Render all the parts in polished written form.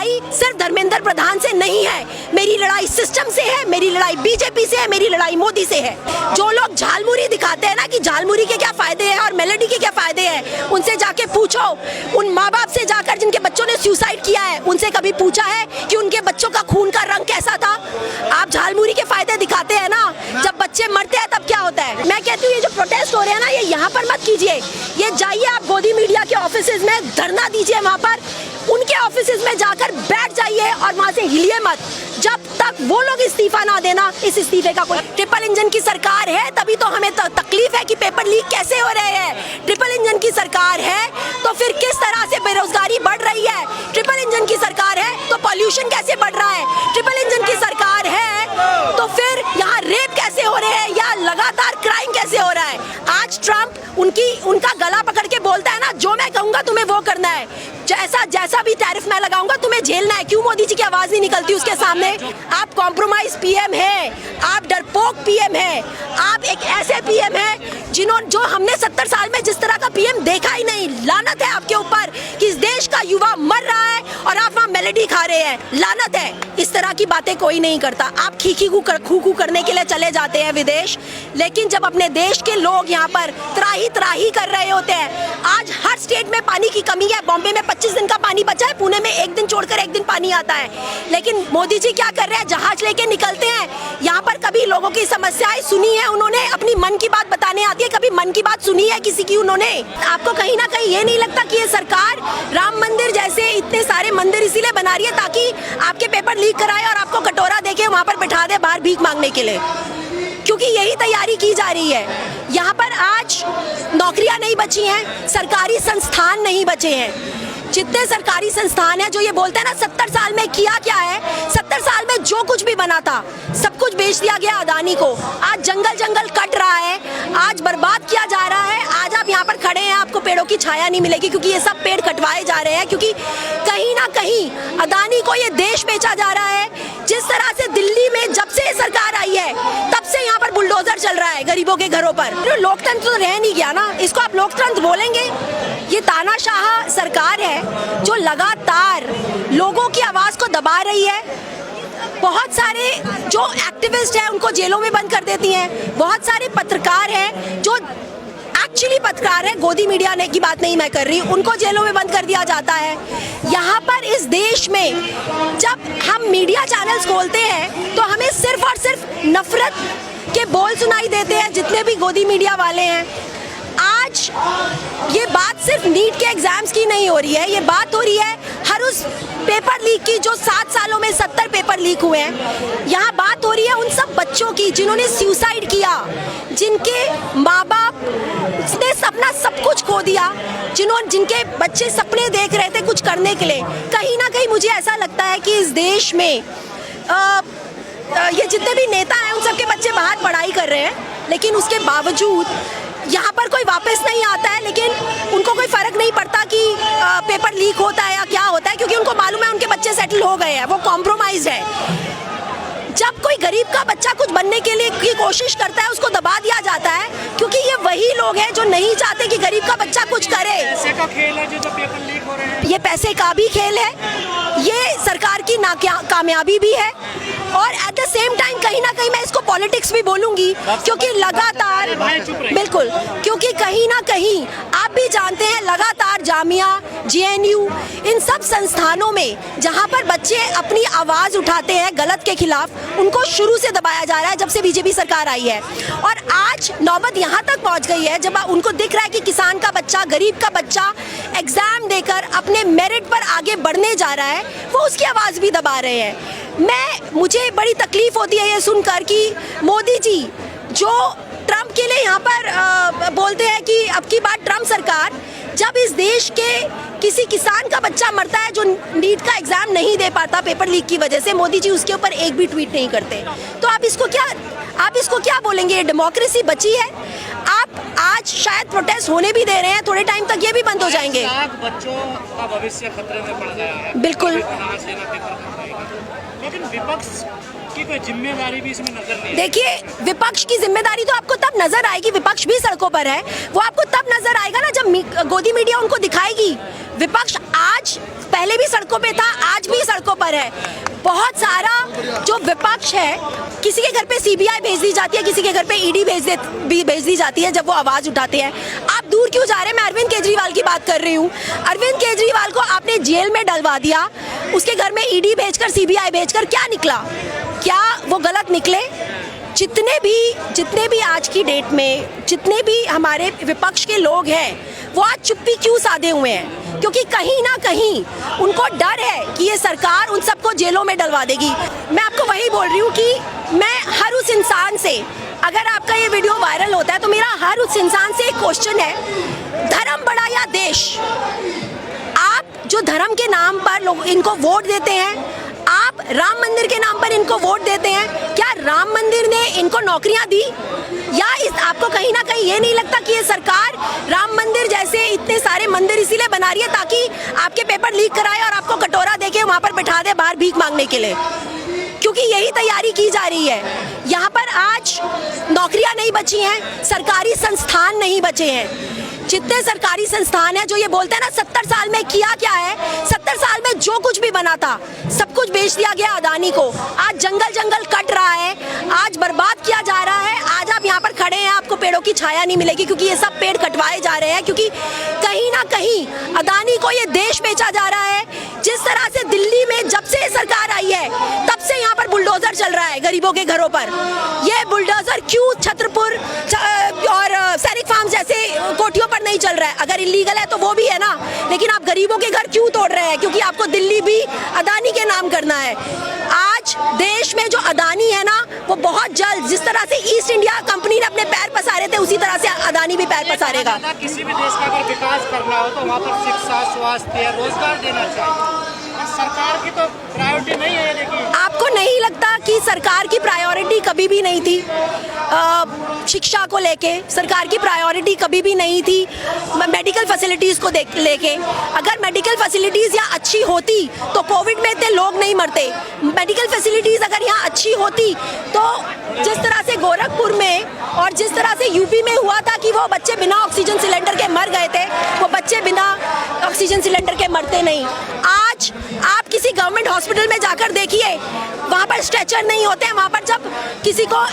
लड़ाई सिर्फ धर्मेंद्र प्रधान से नहीं है, मेरी लड़ाई सिस्टम से है, मेरी लड़ाई बीजेपी से है, मेरी लड़ाई मोदी से है। जो लोग झालमुरी दिखाते हैं ना कि झालमुरी के क्या फायदे हैं और मेलोडी के क्या फायदे हैं, उनसे जाके पूछो। उन माँ बाप से जाकर जिनके बच्चों ने सुसाइड किया है, उनसे कभी पूछा है कि उनके बच्चों का खून का रंग कैसा था? आप झालमुरी के फायदे दिखाते हैं ना, जब बच्चे मरते हैं तब क्या होता है? मैं कहती हूँ ये जो प्रोटेस्ट हो रहे हैं ना, ये यहाँ पर मत कीजिए, ये जाइए आप गोदी मीडिया के ऑफिसेज में धरना दीजिए, वहाँ पर उनके ऑफिसेज में जाकर बैठ जाइए और वहाँ से हिलिए मत जब तक वो लोग इस्तीफा ना देना। इस इस्तीफे का कोई ट्रिपल इंजन की सरकार है, तभी तो हमें तकलीफ है कि पेपर लीक कैसे हो रहे हैं। ट्रिपल इंजन की सरकार है तो फिर किस तरह से बेरोजगारी बढ़ रही है? ट्रिपल इंजन की सरकार है तो पॉल्यूशन कैसे बढ़ रहा है? ट्रिपल इंजन की सरकार है तो फिर यहाँ रेप कैसे हो रहे हैं या लगातार क्राइम कैसे हो रहा है? आज ट्रम्प उनका गला पकड़ के बोलता है ना, जो मैं कहूंगा तुम्हें वो करना है, जैसा भी टैरिफ मैं लगाऊंगा तुम्हें झेलना है। क्यों मोदी जी की आवाज नहीं निकलती उसके सामने? आप कॉम्प्रोमाइज पीएम है, आप डरपोक पीएम है, आप एक ऐसे पीएम है जो हमने 70 साल में जिस तरह का पीएम देखा ही नहीं। लानत है आपके ऊपर कि इस देश का युवा मर रहा है और आप वहाँ मेलोडी खा रहे हैं। लानत है, इस तरह की बातें कोई नहीं करता। आप खू करने के लिए चले जाते हैं विदेश, लेकिन जब अपने देश के लोग यहाँ पर त्राही कर रहे होते हैं। आज हर स्टेट में पानी की कमी है। बॉम्बे में 25 दिन का पानी बचा है, पुणे में एक दिन छोड़कर एक दिन पानी आता है। लेकिन मोदी जी क्या कर रहे हैं? जहाज लेके निकलते हैं। यहाँ पर कभी लोगों की समस्याएं सुनी है उन्होंने? अपनी मन की बात बताने आती है, कभी मन की बात सुनी है किसी की उन्होंने? आपको कहीं ना कहीं ये नहीं लगता कि ये सरकार राम मंदिर जैसे इतने सारे मंदिर इसीलिए बना रही है ताकि आपके पेपर लीक कराए और आपको कटोरा देके वहाँ पर बैठा दे बाहर भीख मांगने के लिए? क्योंकि यही तैयारी की जा रही है। यहाँ पर आज नौकरियां नहीं बची हैं, सरकारी संस्थान नहीं बचे हैं। जितने सरकारी संस्थान हैं जो ये बोलते हैं ना 70 साल में किया क्या है, 70 साल में जो कुछ भी बना था सब कुछ बेच दिया गया अदानी को। आज जंगल कट रहा है, आज बर्बाद किया जा रहा है। आज आप यहाँ पर खड़े हैं, आपको पेड़ों की छाया नहीं मिलेगी क्योंकि ये सब पेड़ कटवाए जा रहे हैं, क्योंकि कहीं ना कहीं अदानी को ये देश बेचा जा रहा है। जिस तरह से दिल्ली में जब से सरकार आई है तब से यहाँ पर बुलडोजर चल रहा है गरीबों के घरों पर। लोकतंत्र तो रह नहीं गया ना, इसको आप लोकतंत्र बोलेंगे? ये तानाशाह सरकार है जो लगातार लोगों की आवाज को दबा रही है। बहुत सारे जो एक्टिविस्ट हैं उनको जेलों में बंद कर देती हैं। बहुत सारे पत्रकार हैं जो एक्चुअली पत्रकार है, गोदी मीडिया ने की बात नहीं मैं कर रही, उनको जेलों में बंद कर दिया जाता है। यहाँ पर इस देश में जब हम मीडिया चैनल्स खोलते हैं तो हमें सिर्फ और सिर्फ नफरत के बोल सुनाई देते हैं जितने भी गोदी मीडिया वाले हैं। आज ये बात सिर्फ नीट के एग्जाम्स की नहीं हो रही है, ये बात हो रही है हर उस पेपर लीक की जो 7 सालों में 70 पेपर लीक हुए हैं। यहाँ बात हो रही है उन सब बच्चों की जिन्होंने सुसाइड किया, जिनके माँ बाप ने अपना सब कुछ खो दिया, जिनके बच्चे सपने देख रहे थे कुछ करने के लिए। कहीं ना कहीं मुझे ऐसा लगता है कि इस देश में ये जितने भी नेता हैं उन सबके बच्चे बाहर पढ़ाई कर रहे हैं, लेकिन उसके बावजूद यहाँ पर कोई वापस नहीं आता है। लेकिन उनको कोई फर्क नहीं पड़ता कि पेपर लीक होता है या क्या होता है, क्योंकि उनको मालूम है उनके बच्चे सेटल हो गए हैं, वो कॉम्प्रोमाइज है। जब कोई गरीब का बच्चा कुछ बनने के लिए की कोशिश करता है उसको दबा दिया जाता है, क्योंकि ये वही लोग हैं जो नहीं चाहते कि गरीब का बच्चा कुछ करे। पैसे का खेल है जो पेपर लीक हो रहे हैं, ये पैसे का भी खेल है, ये सरकार की कामयाबी भी है, और एट द सेम टाइम कहीं ना कहीं मैं इसको पॉलिटिक्स भी बोलूंगी, क्योंकि लगातार बिल्कुल, क्योंकि कहीं ना कहीं आप भी जानते हैं लगातार जामिया, जेएनयू, इन सब संस्थानों में जहां पर बच्चे अपनी आवाज उठाते हैं गलत के खिलाफ, उनको शुरू से दबाया जा रहा है जब से बीजेपी सरकार आई है। और आज नौबत यहां तक पहुंच गई है जब उनको दिख रहा है कि किसान का बच्चा, गरीब का बच्चा एग्जाम देकर अपने मेरिट पर आगे बढ़ने जा रहा है, वो उसकी आवाज भी दबा रहे हैं। मुझे बड़ी तकलीफ होती है ये सुनकर कि मोदी जी जो ट्रम्प के लिए यहाँ पर बोलते हैं कि अब की बार ट्रम्प सरकार, जब इस देश के किसी किसान का बच्चा मरता है जो नीट का एग्जाम नहीं दे पाता पेपर लीक की वजह से, मोदी जी उसके ऊपर एक भी ट्वीट नहीं करते। तो आप इसको क्या बोलेंगे? डेमोक्रेसी बची है? आप आज शायद प्रोटेस्ट होने भी दे रहे हैं, थोड़े टाइम तक ये भी बंद हो जाएंगे। बच्चों का भविष्य खतरे में पड़ गया है। बिल्कुल, लेकिन विपक्ष की कोई जिम्मेदारी भी इसमें नजर नहीं। देखिए, विपक्ष की जिम्मेदारी तो आपको तब नजर आएगी, विपक्ष भी सड़कों पर है, वो आपको तब नजर आएगा ना जब गोदी मीडिया उनको दिखाएगी। विपक्ष आज पहले भी सड़कों पे था, आज भी सड़कों पर है। बहुत सारा जो विपक्ष है, किसी के घर पे सीबीआई भेज दी जाती है, किसी के घर पे ईडी भेज दी जाती है जब वो आवाज उठाते हैं। आप दूर क्यों जा रहे हैं? मैं अरविंद केजरीवाल की बात कर रही हूँ। अरविंद केजरीवाल को आपने जेल में डलवा दिया, उसके घर में ईडी भेजकर, सीबीआई भेजकर क्या निकला? क्या वो गलत निकले? जितने भी आज की डेट में जितने भी हमारे विपक्ष के लोग हैं, वो आज चुप्पी क्यों साधे हुए हैं? क्योंकि कहीं ना कहीं उनको डर है कि ये सरकार उन सबको जेलों में डलवा देगी। मैं आपको वही बोल रही हूँ कि मैं हर उस इंसान से, अगर आपका ये वीडियो वायरल होता है तो मेरा हर उस इंसान से एक क्वेश्चन है, धर्म बड़ा या देश? आप जो धर्म के नाम पर लोग इनको वोट देते हैं, आप राम मंदिर के नाम पर इनको वोट देते हैं, क्या राम मंदिर ने इनको नौकरियां दी? या आपको कहीं ना कहीं ये नहीं लगता कि ये सरकार राम मंदिर जैसे इतने सारे मंदिर इसीलिए बना रही है ताकि आपके पेपर लीक कराए और आपको कटोरा देके वहां पर बिठा दे बाहर भीख मांगने के लिए? क्योंकि यही तैयारी की जा रही है। यहाँ पर आज नौकरियां नहीं बची हैं, सरकारी संस्थान नहीं बचे हैं। जितने सरकारी संस्थान हैं जो ये बोलते हैं ना 70 साल में किया क्या है, 70 साल में जो कुछ भी बना था सब कुछ बेच दिया गया अदानी को। आज जंगल कट रहा है, आज बर्बाद किया जा रहा है। आज आप यहाँ पर खड़े हैं, आपको पेड़ों की छाया नहीं मिलेगी क्योंकि ये सब पेड़ कटवाए जा रहे हैं, क्योंकि कहीं ना कहीं अदानी को ये देश बेचा जा रहा है। जिस तरह से दिल्ली में जब से सरकार आई है तब से यहाँ पर बुलडोजर चल रहा है गरीबों के घरों पर। ये बुलडोजर क्यों छतरपुर और सैनिक फार्म जैसे कोठियों पर नहीं चल रहा है? अगर इलीगल है तो वो भी है ना, लेकिन आप गरीबों के घर क्यों तोड़ रहे हैं? क्योंकि आपको दिल्ली भी अदानी के नाम करना है। आज देश में जो अदानी है ना, वो बहुत जल्द, जिस तरह से ईस्ट इंडिया कंपनी ने अपने पैर पसारे थे, उसी तरह से अदानी भी पैर पसारेगा। किसी भी देश का अगर विकास करना हो तो वहाँ पर शिक्षा, स्वास्थ्य, रोजगार देना चाहिए। सरकार की तो प्रायोरिटी नहीं है। देखिए, आपको नहीं लगता कि सरकार की प्रायोरिटी कभी भी नहीं थी? शिक्षा को लेके सरकार की प्रायोरिटी कभी भी नहीं थी। मेडिकल फैसिलिटीज को लेके, अगर मेडिकल फैसिलिटीज यहाँ अच्छी होती तो कोविड में इतने लोग नहीं मरते। मेडिकल फैसिलिटीज अगर यहाँ अच्छी होती तो जिस तरह से गोरखपुर में और जिस तरह से यूपी में हुआ था कि वो बच्चे बिना ऑक्सीजन सिलेंडर के मर गए थे, वो बच्चे बिना ऑक्सीजन सिलेंडर के मरते नहीं। आज आप किसी गवर्नमेंट हॉस्पिटल में जाकर देखिए, वहाँ पर स्ट्रेचर नहीं होते हैं। वहाँ पर जब किसी को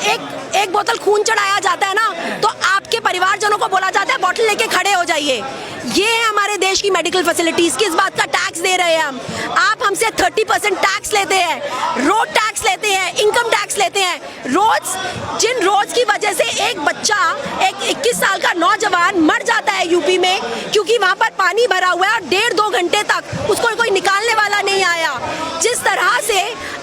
एक बोतल खून चढ़ाया जाता है ना, तो आपके परिवारजनों को बोला जाता है बोतल लेके खड़े हो जाइए। ये है हमारे देश की मेडिकल फैसिलिटीज। किस बात का टैक्स दे रहे हैं हम? आप हमसे 30% टैक्स लेते हैं, रोड टैक्स लेते हैं, इनकम टैक्स लेते हैं। जिन रोज की वजह से एक बच्चा, एक 21 साल का नौजवान मर जाता है यूपी में, क्योंकि वहाँ पर पानी भरा हुआ है और 1.5-2 घंटे तक उसको कोई निकालने वाला नहीं आया। जिस तरह से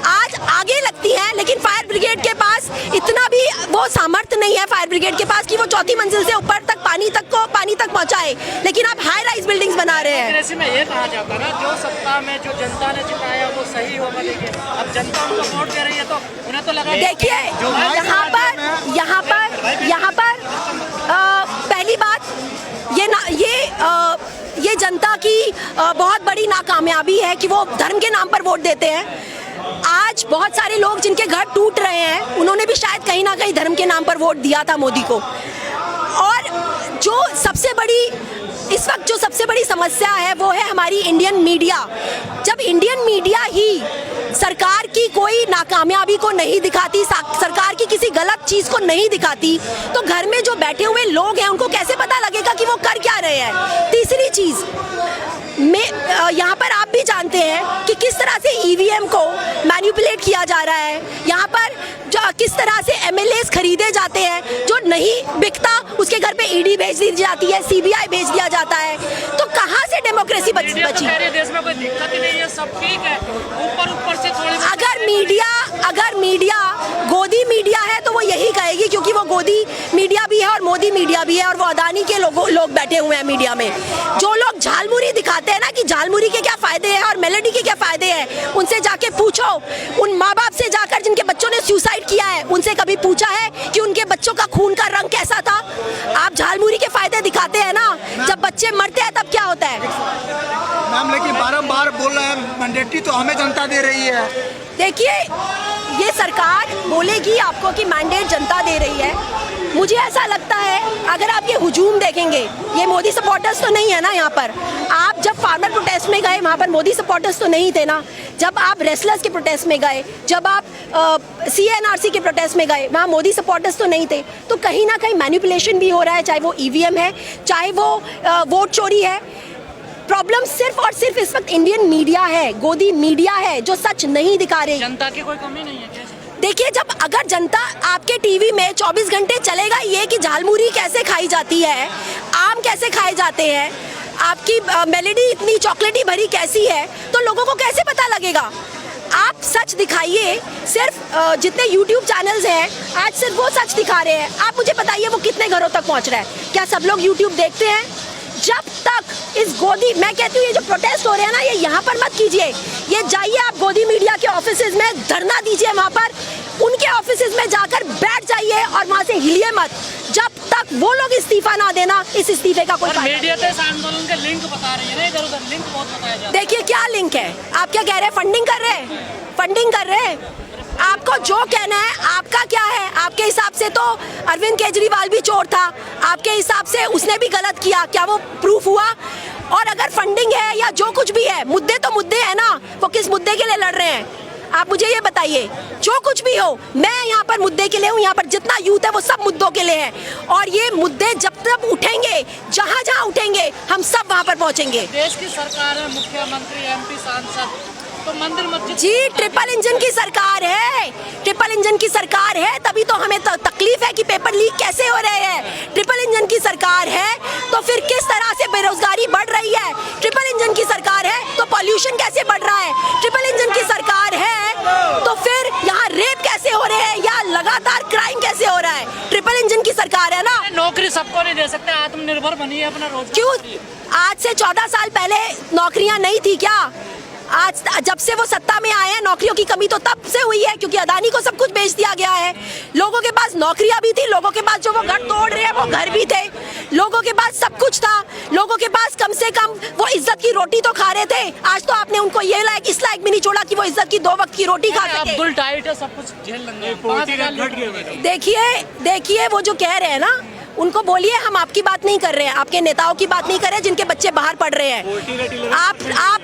आज आगे लगती है, लेकिन फायर ब्रिगेड के पास इतना भी वो सामर्थ्य नहीं है, फायर ब्रिगेड के पास, कि वो 4थी मंजिल से ऊपर तक पानी तक पहुंचाए। लेकिन आप हाई राइज बिल्डिंग्स बना रहे हैं। ऐसे में ये कहा जाता है ना, जो सत्ता में जो जनता ने जिताया वो सही होगा। देखिए, अब जनता उनको वोट दे रही है तो उन्हें तो लगा। देखिए, यहाँ पर पहली बात ये जनता की बहुत बड़ी नाकामयाबी है कि वो धर्म के नाम पर वोट देते हैं। आज बहुत सारे लोग जिनके घर टूट रहे हैं, उन्होंने भी शायद कहीं ना कहीं धर्म के नाम पर वोट दिया था मोदी को। और जो सबसे बड़ी इस वक्त जो सबसे बड़ी समस्या है वो है हमारी इंडियन मीडिया। जब इंडियन मीडिया ही सरकार की कोई नाकामयाबी को नहीं दिखाती, सरकार की किसी गलत चीज को नहीं दिखाती, तो घर में जो बैठे हुए लोग हैं उनको कैसे पता लगेगा कि वो कर क्या रहे हैं? तीसरी चीज, यहाँ पर आप भी जानते हैं कि किस तरह से ईवीएम को मैनिपुलेट किया जा रहा है। यहाँ पर जो किस तरह से एमएलएस खरीदे जाते हैं, जो नहीं बिकता उसके घर पे ईडी भेज दी जाती है, सीबीआई भेज दिया जाता है। तो कहाँ से डेमोक्रेसी बची? देश में कोई दिक्कत ही नहीं है, सब ठीक है। ऊपर से थोड़ी अगर मीडिया गोदी मीडिया है तो वो यही कहेगी, क्योंकि वो गोदी मीडिया भी है और मोदी मीडिया भी है, और वो अदानी के लोग बैठे हुए हैं मीडिया में। जो लोग झालमुरी दिखाते हैं ना कि झालमुरी के क्या फायदे हैं और मेलेडी के क्या फायदे हैं, उनसे जाके पूछो। उन माँ बाप से जाकर जिनके बच्चों ने सुसाइड किया है, उनसे कभी पूछा है कि उनके बच्चों का खून का रंग कैसा था? आप झालमुरी के फायदे दिखाते हैं ना, जब बच्चे मरते हैं तब क्या होता है? मैम, लेकिन बारंबार बोल रहे हैं मैंडेटरी तो हमें जनता दे रही है। देखिए, ये सरकार बोलेगी आपको कि मैंडेट जनता दे रही है। मुझे ऐसा लगता है अगर आप ये हुजूम देखेंगे, ये मोदी सपोर्टर्स तो नहीं है ना यहाँ पर। आप जब फार्मर प्रोटेस्ट में गए वहाँ पर मोदी सपोर्टर्स तो नहीं थे ना। जब आप रेसलर्स के प्रोटेस्ट में गए, जब आप CNRC के प्रोटेस्ट में गए, वहाँ मोदी सपोर्टर्स तो नहीं थे। तो कहीं ना कहीं मैनिपुलेशन भी हो रहा है, चाहे वो EVM है, चाहे वो वोट चोरी है। प्रॉब्लम सिर्फ और सिर्फ इस वक्त इंडियन मीडिया है, गोदी मीडिया है, जो सच नहीं दिखा रही। जनता की कोई कमी नहीं है। देखिए, जब अगर जनता आपके टीवी में 24 घंटे चलेगा ये कि झालमुरी कैसे खाई जाती है, आम कैसे खाए जाते हैं, आपकी मेलेडी इतनी चॉकलेटी भरी कैसी है, तो लोगों को कैसे पता लगेगा। आप सच दिखाइए। सिर्फ जितने YouTube चैनल्स हैं आज सिर्फ वो सच दिखा रहे हैं। आप मुझे बताइए वो कितने घरों तक पहुंच रहा है। क्या सब लोग YouTube देखते हैं? जब तक इस गोदी, मैं कहती हूँ ये जो प्रोटेस्ट हो रहे हैं ना, ये यहाँ पर मत कीजिए। ये जाइए आप गोदी मीडिया के ऑफिसेज में धरना दीजिए, वहाँ पर उनके ऑफिसेज में जाकर बैठ जाइए और वहाँ से हिलिए मत जब तक वो लोग इस्तीफा ना देना। इस इस्तीफे का कोई मीडिया तो इस आंदोलन के लिंक बता रही है ना, इधर उधर लिंक बहुत बताया जा रहा है। देखिए क्या लिंक है। आप क्या कह रहे हैं? फंडिंग कर रहे हैं, फंडिंग कर रहे हैं। आपको जो कहना है, आपका क्या है? आपके हिसाब से तो अरविंद केजरीवाल भी चोर था, आपके हिसाब से उसने भी गलत किया, क्या वो प्रूफ हुआ? और अगर फंडिंग है या जो कुछ भी है, मुद्दे तो मुद्दे हैं ना, वो किस मुद्दे के लिए लड़ रहे हैं? आप मुझे ये बताइए। जो कुछ भी हो, मैं यहाँ पर मुद्दे के लिए हूँ, यहाँ पर जितना यूथ है वो सब मुद्दों के लिए है। और ये मुद्दे जब तक उठेंगे, जहाँ जहाँ उठेंगे, हम सब वहाँ पर पहुँचेंगे। देश की सरकार है, मुख्यमंत्री, MP, सांसद, तो मंदिर मस्जिद जी ट्रिपल इंजन की सरकार है, ट्रिपल इंजन की सरकार है, तभी तो हमें तकलीफ है कि पेपर लीक कैसे हो रहे हैं। ट्रिपल इंजन की सरकार है तो फिर किस तरह से बेरोजगारी बढ़ रही है। ट्रिपल इंजन की सरकार है तो पॉल्यूशन कैसे बढ़ रहा है। ट्रिपल इंजन की सरकार है तो फिर यहाँ रेप कैसे हो रहे हैं या लगातार क्राइम कैसे हो रहा है। ट्रिपल इंजन की सरकार है ना। नौकरी सबको नहीं दे सकते, आत्मनिर्भर बनिए, अपना रोजगार। क्यों? आज से 14 साल पहले नौकरियां नहीं थी क्या? आज जब से वो सत्ता में आए हैं, नौकरियों की कमी तो तब से हुई है क्योंकि अदानी को सब कुछ बेच दिया गया है। लोगों के पास नौकरियां भी थी, लोगों के पास जो वो घर तोड़ रहे हैं वो घर भी थे, लोगों के पास सब कुछ था, लोगों के पास कम से कम वो इज्जत की रोटी तो खा रहे थे। आज तो आपने उनको ये लायक इस लायक भी नहीं छोड़ा कि वो इज्जत की 2 वक्त की रोटी खा सके। अब्दुल टाइट है, सब कुछ झेल लेंगे। देखिए वो जो कह रहे हैं ना, उनको बोलिए हम आपकी बात नहीं कर रहे हैं, आपके नेताओं की बात नहीं कर रहे हैं जिनके बच्चे बाहर पढ़ रहे हैं। आप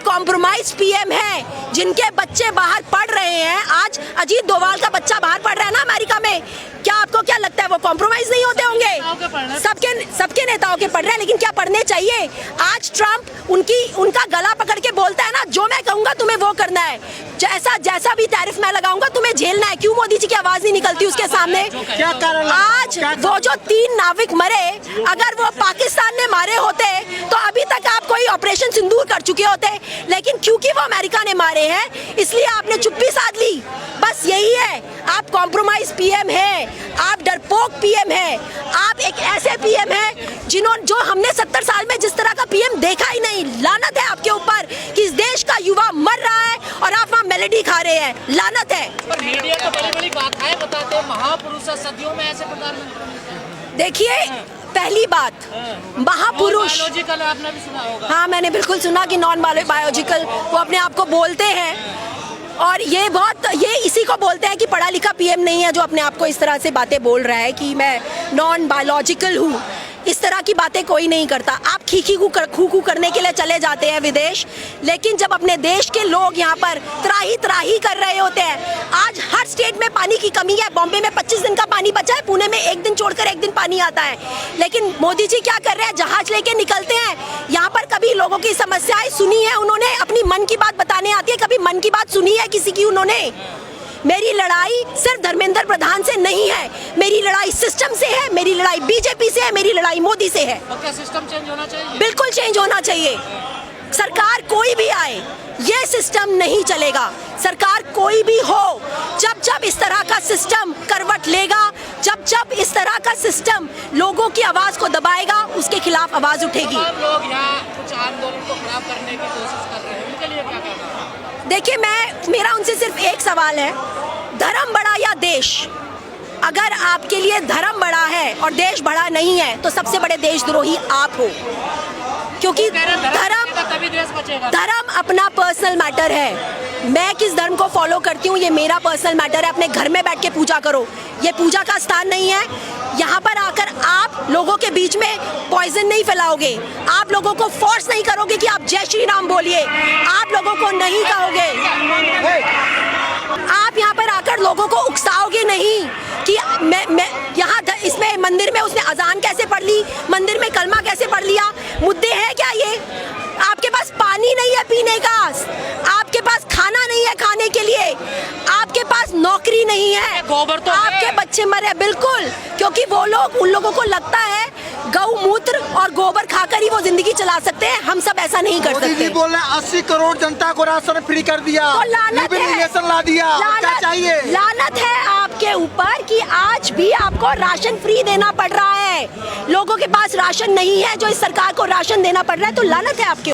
कॉम्प्रोमाइज PM हैं, जिनके बच्चे बाहर पढ़ रहे हैं। आज अजीत डोभाल का बच्चा बाहर पढ़ रहा है ना अमेरिका में। क्या आपको क्या लगता है वो कॉम्प्रोमाइज नहीं होते होंगे? सबके नेताओं के पढ़ रहे हैं, लेकिन क्या पढ़ने चाहिए? आज ट्रम्प उनका गला पकड़ के बोलता है ना, जो मैं कहूंगा तुम्हें वो करना है, जैसा भी टैरिफ मैं लगाऊंगा तुम्हें झेलना है। क्यों मोदी जी की आवाज नहीं निकलती उसके सामने? क्या कारण? आज वो जो 3 नाविक मरे, अगर वो पाकिस्तान ने मारे होते तो अभी तक आप कोई ऑपरेशन सिंदूर कर चुके होते, लेकिन क्योंकि वो अमेरिका ने मारे हैं इसलिए आपने चुप्पी साध ली। बस यही है। आप कॉम्प्रोमाइज PM है, आप डरपोक PM है, आप एक ऐसे PM है जो हमने 70 साल में जिस तरह का PM देखा ही नहीं। लानत है आपके ऊपर कि इस देश का युवा मर रहा है और आप वहाँ मेलेडी खा रहे हैं। लानत है। पर मीडिया तो बड़ी-बड़ी गाथाएं बताते हैं, महापुरुष है, सदियों में ऐसे प्रधानमंत्री। देखिए, पहली बात, महापुरुष, बायोलॉजिकल आपने भी सुना होगा। हाँ, मैंने बिल्कुल सुना कि नॉन बायोलॉजिकल वो अपने आप को बोलते हैं। और ये इसी को बोलते हैं कि पढ़ा लिखा PM नहीं है जो अपने आप को इस तरह से बातें बोल रहा है कि मैं नॉन बायोलॉजिकल हूँ। इस तरह की बातें कोई नहीं करता। आप खू करने के लिए चले जाते हैं विदेश, लेकिन जब अपने देश के लोग यहाँ पर त्राही कर रहे होते हैं। आज हर स्टेट में पानी की कमी है। बॉम्बे में 25 दिन का पानी बचा है, पुणे में 1 दिन छोड़कर 1 दिन पानी आता है। लेकिन मोदी जी क्या कर रहे हैं? जहाज लेके निकलते हैं। यहाँ पर कभी लोगों की समस्याएं सुनी है उन्होंने? अपनी मन की बात बताने आती है, कभी मन की बात सुनी है किसी की उन्होंने? मेरी लड़ाई सिर्फ धर्मेंद्र प्रधान से नहीं है, मेरी लड़ाई सिस्टम से है, मेरी लड़ाई BJP से है, मेरी लड़ाई मोदी से है। क्या सिस्टम चेंज होना चाहिए? बिल्कुल चेंज होना चाहिए। सरकार कोई भी आए, ये सिस्टम नहीं चलेगा। सरकार कोई भी हो, जब इस तरह का सिस्टम करवट लेगा, जब इस तरह का सिस्टम लोगों की आवाज को दबाएगा, उसके खिलाफ आवाज उठेगी। लोग यहाँ कुछ आंदोलन को खराब करने की कोशिश कर रहे हैं, उनके लिए क्या कहना है? देखिए, मेरा उनसे सिर्फ एक सवाल है, धर्म बड़ा या देश? अगर आपके लिए धर्म बड़ा है और देश बड़ा नहीं है तो सबसे बड़े देशद्रोही आप हो, क्योंकि धर्म अपना पर्सनल मैटर है। मैं किस धर्म को फॉलो करती हूँ ये मेरा पर्सनल मैटर है। अपने घर में बैठ के पूजा करो, ये पूजा का स्थान नहीं है। यहाँ पर आकर आप लोगों के बीच में पॉइजन नहीं फैलाओगे, आप लोगों को फोर्स नहीं करोगे कि आप जय श्री राम बोलिए, आप लोगों को नहीं कहोगे, आप यहाँ पर आकर लोगों को उकसाओगे नहीं कि मैं यहाँ इसमें मंदिर में उसने अजान कैसे पढ़ ली, मंदिर में कलमा कैसे पढ़ लिया। मुद्दे हैं क्या ये? आपके पास पानी नहीं है पीने का, आपके पास खाना नहीं है खाने के लिए, आपके पास नौकरी नहीं है, गोबर तो आपके बच्चे मरे। बिल्कुल, क्योंकि वो लोग, उन लोगों को लगता है गौमूत्र और गोबर खाकर ही वो जिंदगी चला सकते हैं। हम सब ऐसा नहीं कर मोदी सकते। जी बोल रहे हैं 80 करोड़ जनता को राशन फ्री कर दिया, तो लानत है, लिबरेशन ला दिया, क्या चाहिए? लानत है आपके ऊपर कि आज भी आपको राशन फ्री देना पड़ रहा है। लोगों के पास राशन नहीं है, जो इस सरकार को राशन देना पड़ रहा है, तो लानत है आपके